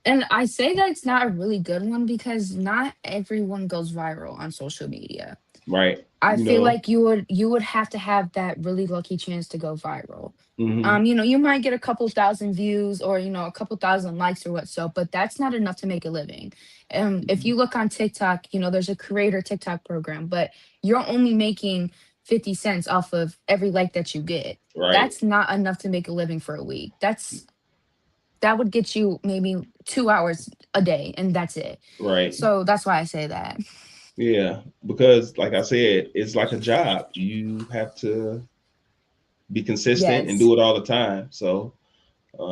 and I say that it's not a really good one because not everyone goes viral on social media. right. I You feel know. like you would have to have that really lucky chance to go viral. Hmm. You might get a couple thousand views or a couple thousand likes or what so, but that's not enough to make a living. If you look on TikTok, there's a creator TikTok program, but you're only making 50 cents off of every like that you get. Right. That's not enough to make a living for a week. That would get you maybe 2 hours a day, and that's it. Right. So that's why I say that. Yeah, because like I said, it's like a job. You have to be consistent and Yes. do it all the time. So,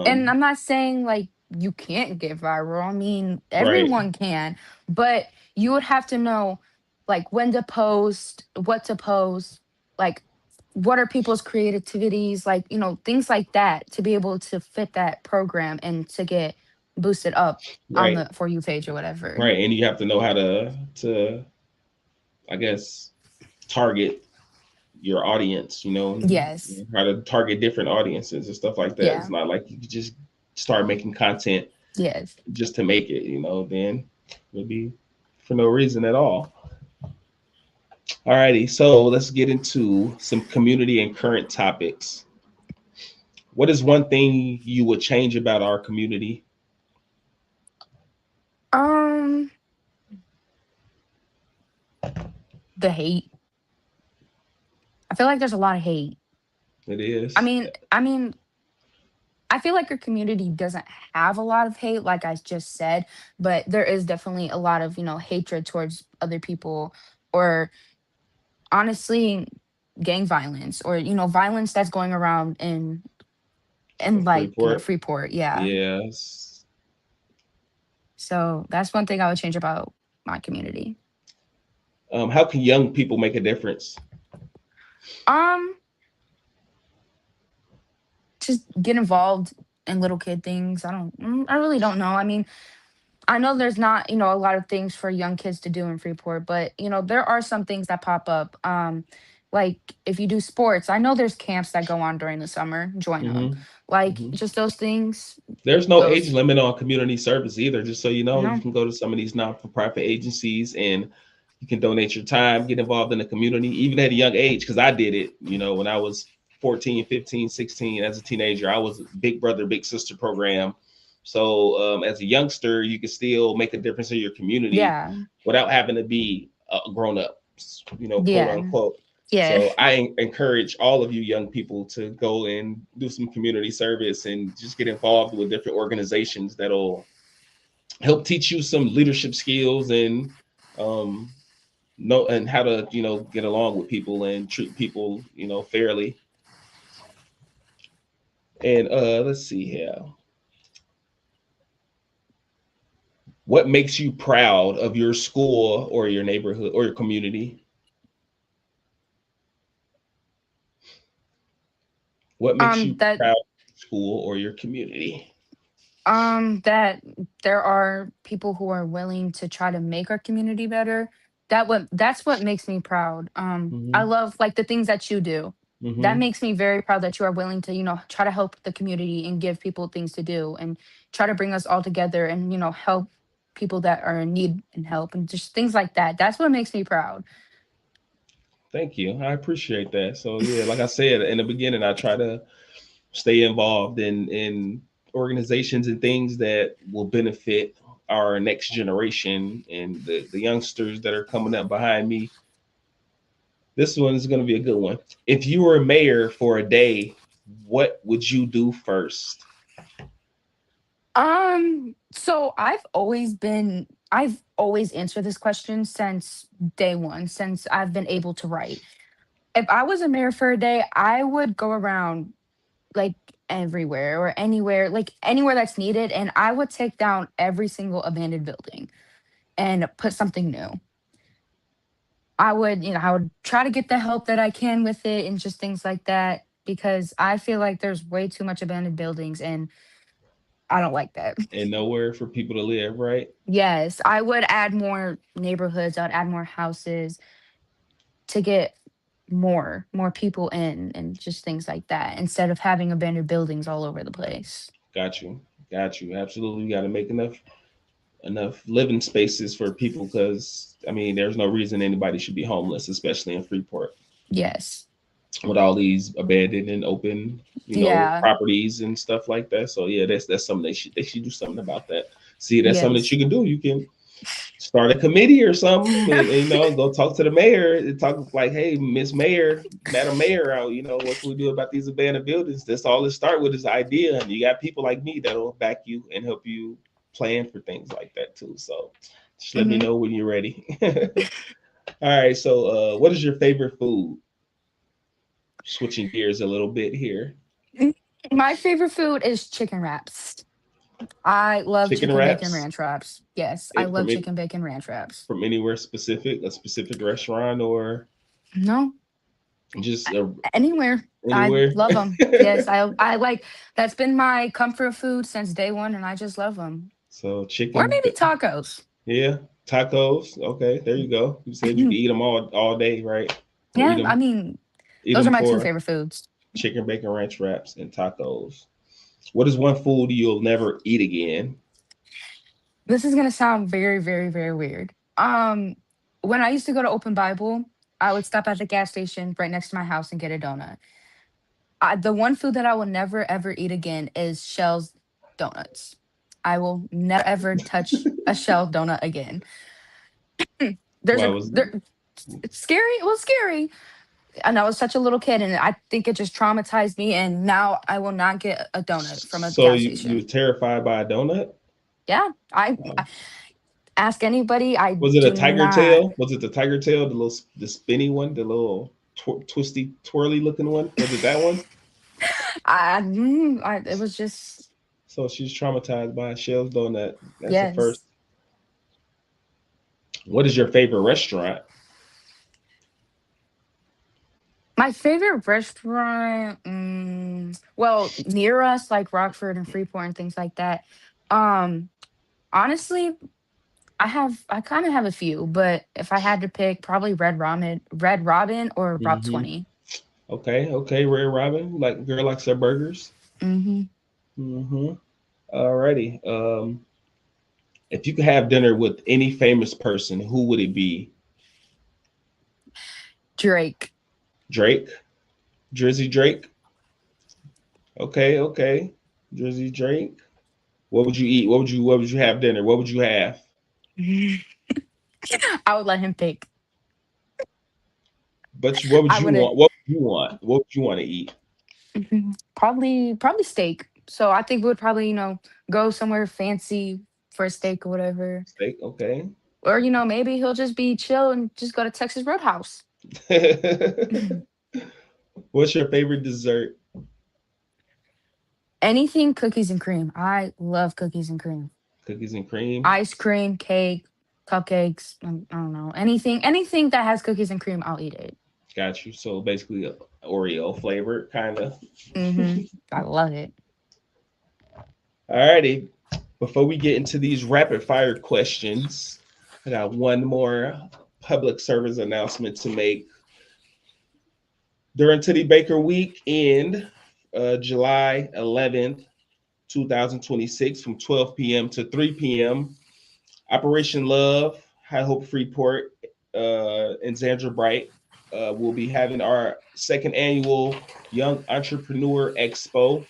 And um, I'm not saying like you can't get viral. I mean, right, everyone can, but you would have to know like when to post, what to post, like what are people's creativities, like, things like that to be able to fit that program and to get boosted up on right, the For You page or whatever. right, and you have to know how to I guess target your audience. Yes. How to target different audiences and stuff like that. It's Yeah. not like you could just start making content Yes. just to make it. Then it'll be for no reason at all. Alrighty, so let's get into some community and current topics. What is one thing you would change about our community? Um, the hate. I feel like there's a lot of hate. It I is. mean, I mean, I feel like our community doesn't have a lot of hate, like I just said, but there is definitely a lot of, hatred towards other people, or honestly, gang violence, or, violence that's going around in like, Freeport. Freeport. Yeah. Yes. So that's one thing I would change about my community. How can young people make a difference? Um, just get involved in little kid things. I really don't know. I mean, I know there's not, a lot of things for young kids to do in Freeport, but there are some things that pop up. Like if you do sports, I know there's camps that go on during the summer. Join them. Hmm. Like Hmm. just those things. There's no age Those limit on community service either. Just so you know, you no. can go to some of these not-for-profit agencies and you can donate your time, get involved in the community, even at a young age. Because I did it, when I was 14, 15, 16 as a teenager. I was big brother, big sister program. So as a youngster, you can still make a difference in your community Yeah. without having to be a grown up, quote Yeah. unquote. Yeah. So I encourage all of you young people to go and do some community service and just get involved with different organizations that'll help teach you some leadership skills and um, know and how to get along with people and treat people fairly. And let's see here. What makes you proud of your school or your neighborhood or your community? What makes you That proud of your school or your community? that there are people who are willing to try to make our community better. That's what makes me proud. I Mm-hmm. love like the things that you do. That Mm-hmm. makes me very proud that you are willing to, try to help the community and give people things to do and try to bring us all together and, help people that are in need and help and just things like that. That's what makes me proud. Thank you. I appreciate that. So yeah, like I said in the beginning, I try to stay involved in organizations and things that will benefit our next generation and the youngsters that are coming up behind me. This one is going to be a good one. If you were mayor for a day, what would you do first? So I've always answered this question since day one, since I've been able to write. If I was a mayor for a day, I would go around like everywhere or anywhere, like anywhere that's needed, and I would take down every single abandoned building and put something new. I would try to get the help that I can with it and just things like that because I feel like there's way too much abandoned buildings and I don't like that. And nowhere for people to live, right? Yes, I would add more neighborhoods, I'd add more houses to get more people in and just things like that instead of having abandoned buildings all over the place. Got you. Got you. Absolutely. You got to make enough living spaces for people because I mean, there's no reason anybody should be homeless, especially in Freeport Yes. with all these abandoned and open, Yeah. properties and stuff like that. So yeah, that's something they should do something about that. See, that's something that Yes. you can do. You can start a committee or something, and go talk to the mayor and talk like, hey, Miss Mayor, Madam Mayor, what can we do about these abandoned buildings? That's all it start with is idea, and you got people like me that'll back you and help you plan for things like that too. So just let me Hmm. know when you're ready. All right. So, what is your favorite food? Switching gears a little bit here. My favorite food is chicken wraps. I love Chicken chicken bacon wraps. ranch wraps. Yes, I It, love from it chicken bacon ranch wraps. from anywhere specific, a specific restaurant, or No, just anywhere. I anywhere. love them. Yes, I like that's been my comfort food since day one, and I just love them. So Or chicken. maybe tacos. Yeah, tacos. Okay, there you go. You said you could eat them all day, right? Or Yeah, I mean, eat those are them my two for favorite foods. chicken bacon ranch wraps and tacos. What is one food you'll never eat again? This is gonna sound very, very, very weird. When I used to go to Open Bible, I would stop at the gas station right next to my house and get a donut. The one food that I will never ever eat again is Shell's donuts. I will never ever touch a Shell donut again. There's Why a was there. It's scary. It was scary, and I was such a little kid, and I think it just traumatized me. And now I will not get a donut from a so gas you were station. terrified by a donut? Yeah, I ask anybody. I Was it a do tiger not. tail? Was it the tiger tail, the spinny one, the little twisty twirly looking one? Was it that one? It was just So she's traumatized by a Shell's donut. That's the first. yes. What is your favorite restaurant? My favorite restaurant, well, near us, like Rockford and Freeport and things like that. Um, Honestly, I kind of have a few, but if I had to pick, probably Red Robin or Rob Hmm. 20. Okay, okay, Ray Robin, like girl likes her burgers. Hmm. Mm-hmm. Alrighty. If you could have dinner with any famous person, who would it be? Drake. Drake, Drizzy Drake. Okay, okay. Drizzy Drake. What would you eat? What would you have dinner? What would you have? I would let him pick. What would I you wouldn't. want? What would you want? What would you want to eat? Probably steak. So I think we would probably, go somewhere fancy for a steak or whatever. Steak, okay. Or, maybe he'll just be chill and just go to Texas Roadhouse. What's your favorite dessert? Anything cookies and cream. I love cookies and cream. Cookies and cream. Ice cream, cake, cupcakes. I don't know. Anything that has cookies and cream, I'll eat it. Got you. So basically, a Oreo flavor, kind of. Hmm I love it. Alrighty. Before we get into these rapid fire questions, I got one more public service announcement to make. During Teddy Baker weekend, July 11th, 2026, from 12 p.m. to 3 p.m., Operation Love, High Hope Freeport, and Zandra Bright will be having our second annual Young Entrepreneur Expo.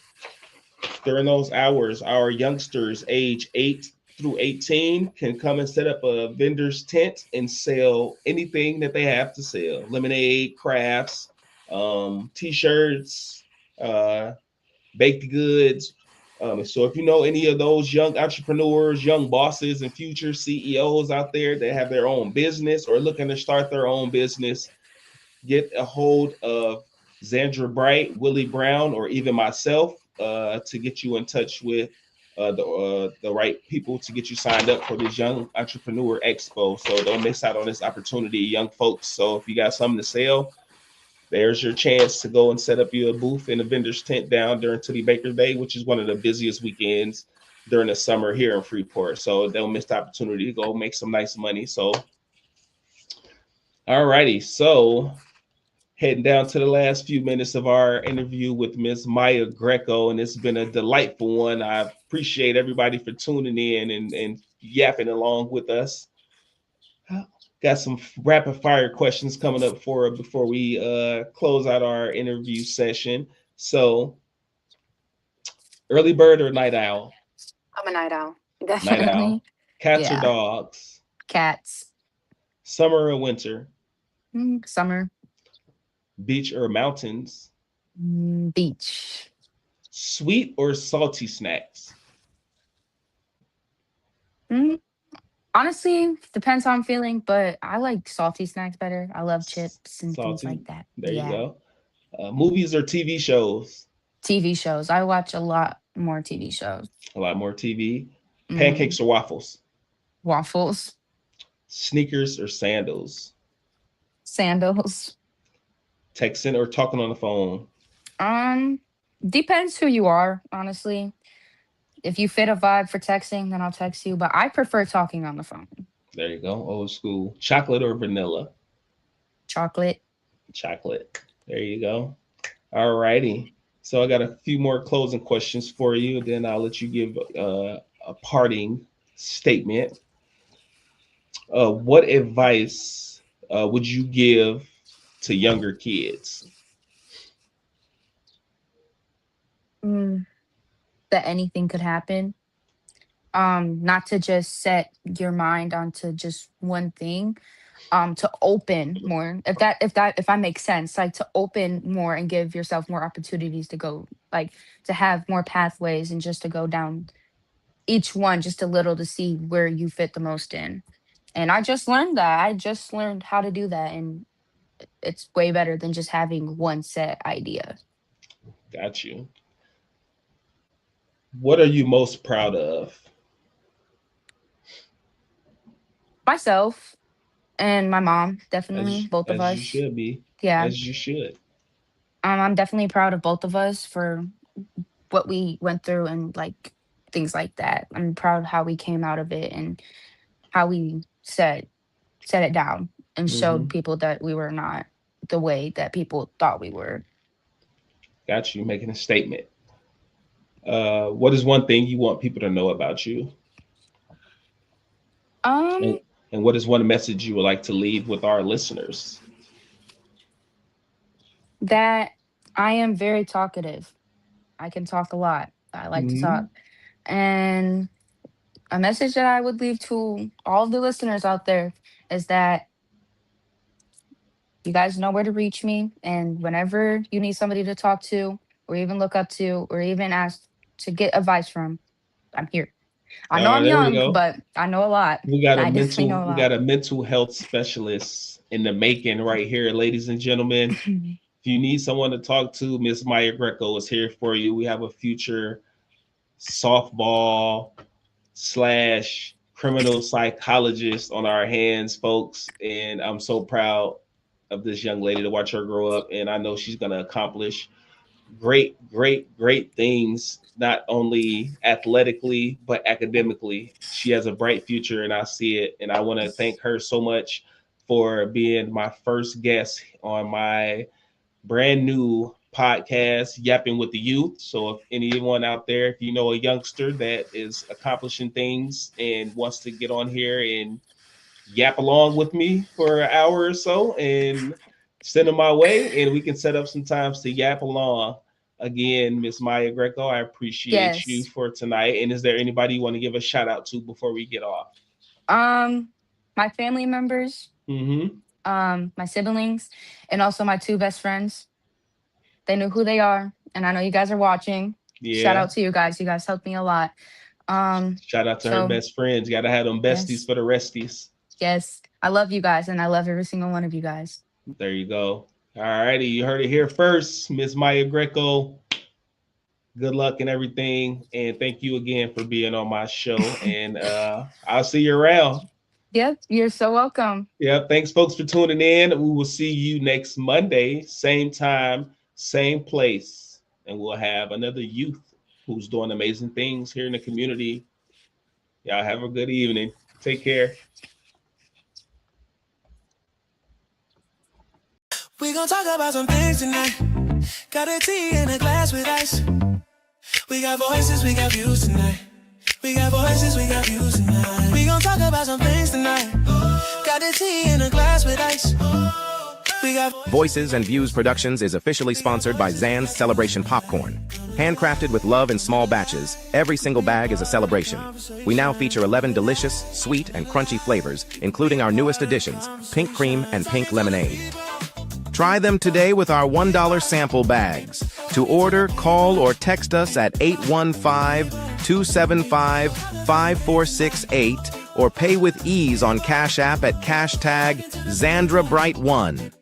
During those hours, our youngsters age 8 through 18 can come and set up a vendor's tent and sell anything that they have to sell: lemonade, crafts, t-shirts, uh, baked goods. So if you know any of those young entrepreneurs, young bosses, and future CEOs out there that have their own business or looking to start their own business, get a hold of Zandra Bright, Willie Brown, or even myself to get you in touch with the right people to get you signed up for this Young Entrepreneur Expo. So don't miss out on this opportunity, young folks. So if you got something to sell, there's your chance to go and set up your booth in a vendor's tent down during Teddy Baker Day, which is one of the busiest weekends during the summer here in Freeport. So don't miss the opportunity to go make some nice money. So, all righty. So heading down to the last few minutes of our interview with Miss Mya Greco, and it's been a delightful one. I appreciate everybody for tuning in and yapping along with us. Got some rapid fire questions coming up for before we close out our interview session. So, early bird or night owl? I'm a night owl. Night owl. Definitely. Cats or Yeah. dogs? Cats. Summer or winter? Summer. Beach or mountains? Beach. Sweet or salty snacks? Mm, Honestly, depends how I'm feeling, but I like salty snacks better. I love chips and things Salty. like that. There you Yeah. go. Movies or TV shows? TV shows. I watch a lot more TV shows. A lot more TV. Hmm Pancakes or waffles? Waffles, Sneakers or sandals? sandals. Texting or talking on the phone? Um, Depends who you are, honestly. If you fit a vibe for texting, then I'll text you, but I prefer talking on the phone. There you go. Old school. Chocolate or vanilla? Chocolate. Chocolate. There you go. All righty. So I got a few more closing questions for you. Then I'll let you give a parting statement. What advice would you give to younger kids? Mm, that anything could happen. Not to just set your mind onto just one thing. To open more. If that makes sense, like to open more and give yourself more opportunities to go, like to have more pathways and just to go down each one just a little to see where you fit the most in. And I just learned that. I just learned how to do that. And it's way better than just having one set idea. Got you. What are you most proud of? Myself and my mom, definitely, both of As you us. should be. Yeah. As you should. I'm definitely proud of both of us for what we went through and like things like that. I'm proud how we came out of it and how we set it down and showed Hmm. people that we were not the way that people thought we were. Got you making a statement. What is one thing you want people to know about you? And, Um, and what is one message you would like to leave with our listeners? that I am very talkative. I can talk a lot. I like to talk. Mhm. And a message that I would leave to all of the listeners out there is that you guys know where to reach me. And whenever you need somebody to talk to, or even look up to, or even ask to get advice from, I'm here. I know I'm There we young, go. but I know a lot. I definitely know a We lot. got a mental health specialist in the making right here, ladies and gentlemen. If you need someone to talk to, Miss Mya Greco is here for you. We have a future softball slash criminal psychologist on our hands, folks. And I'm so proud of this young lady to watch her grow up. And I know she's going to accomplish great things, not only athletically, but academically. She has a bright future, and I see it. And I want to thank her so much for being my first guest on my brand new podcast, Yapping with the Youth. So if anyone out there, if you know a youngster that is accomplishing things and wants to get on here and yap along with me for an hour or so, and send them my way, and we can set up some times to yap along. Again, Miss Mya Greco, I appreciate you Yes. for tonight. And is there anybody you want to give a shout out to before we get off? Um, my family members, Mm-hmm. my siblings, and also my two best friends. They know who they are, and I know you guys are watching. Shout Yeah. out to you guys. You guys helped me a lot. Shout out to her So best friends. Got to have them besties yes, for the resties. yes, I love you guys, and I love every single one of you guys. There you go. All righty. You heard it here first. Miss Mya Greco, good luck and everything. And thank you again for being on my show. And I'll see you around. Yep, you're so welcome. Yeah, thanks, folks, for tuning in. We will see you next Monday, same time, same place. And we'll have another youth who's doing amazing things here in the community. Y'all have a good evening. Take care. We gon' talk about some things tonight. Got a tea in a glass with ice. We got voices, we got views tonight. We got voices, we got views tonight. We gon' talk about some things tonight. Got a tea in a glass with ice. We got Voices and Views Productions is officially sponsored by Zan's Celebration Popcorn. Handcrafted with love in small batches, every single bag is a celebration. We now feature 11 delicious, sweet, and crunchy flavors, including our newest additions, pink cream and pink lemonade. Try them today with our $1 sample bags. To order, call or text us at 815-275-5468 or pay with ease on Cash App at #ZandraBright1.